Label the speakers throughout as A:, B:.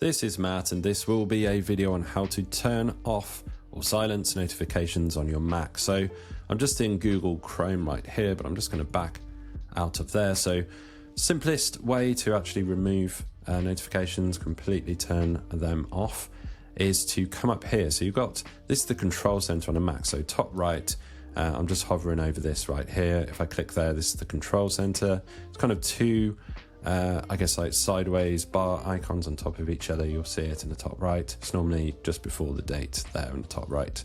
A: This is Matt, and this will be a video on how to turn off or silence notifications on your Mac. So I'm just in Google Chrome right here, but I'm just going to back out of there. So simplest way to actually remove notifications, completely turn them off, is to come up here. So you've got, this is the control center on a Mac. So top right, I'm just hovering over this right here. If I click there, this is the control center. It's kind of two, I guess like sideways bar icons on top of each other. You'll see it in the top right. It's normally just before the date there in the top right.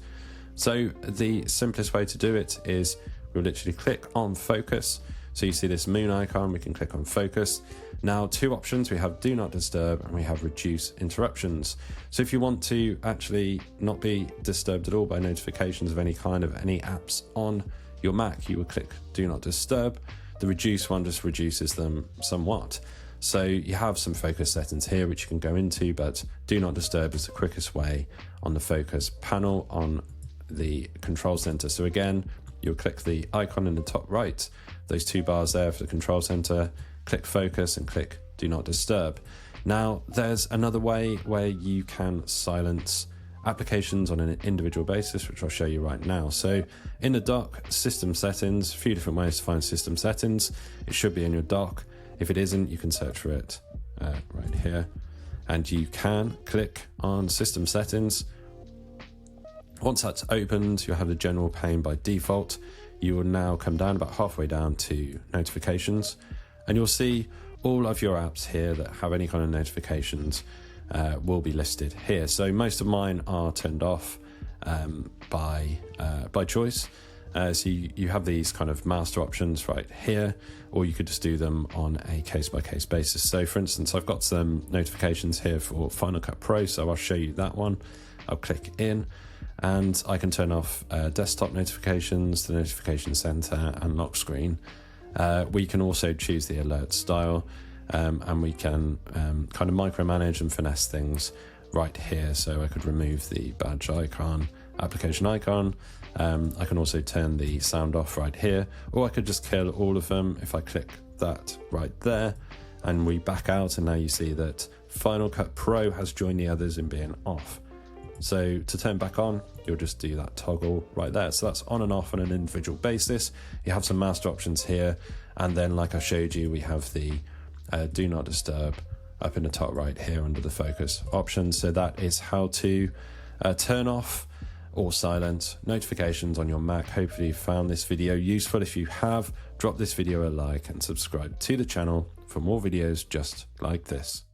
A: So the simplest way to do it is we'll literally click on focus. So you see this moon icon, we can click on focus. Now, two options, we have do not disturb and we have reduce interruptions. So if you want to actually not be disturbed at all by notifications of any kind of any apps on your Mac, you would click do not disturb. The reduce one just reduces them somewhat. So you have some focus settings here which you can go into, but do not disturb is the quickest way on the focus panel on the control center. So again, you'll click the icon in the top right, those two bars there for the control center, click focus and click do not disturb. Now there's another way where you can silence applications on an individual basis, which I'll show you right now. So in the dock, system settings, a few different ways to find system settings. It should be in your dock. If it isn't, you can search for it right here, and you can click on system settings. Once that's opened, you'll have the general pane by default. You will now come down about halfway down to notifications, and you'll see all of your apps here that have any kind of notifications will be listed here. So most of mine are turned off by choice. So you have these kind of master options right here, or you could just do them on a case-by-case basis. So for instance, I've got some notifications here for Final Cut Pro, so I'll show you that one. I'll click in, and I can turn off desktop notifications, the notification center, and lock screen. We can also choose the alert style, and we can kind of micromanage and finesse things right here. So I could remove the badge icon, application icon. I can also turn the sound off right here, or I could just kill all of them if I click that right there, and we back out, and now you see that Final Cut Pro has joined the others in being off. So to turn back on, you'll just do that toggle right there. So that's on and off on an individual basis. You have some master options here, and then like I showed you, we have the do not disturb up in the top right here under the focus options. So that is how to turn off or silence notifications on your Mac. Hopefully you found this video useful. If you have, drop this video a like and subscribe to the channel for more videos just like this.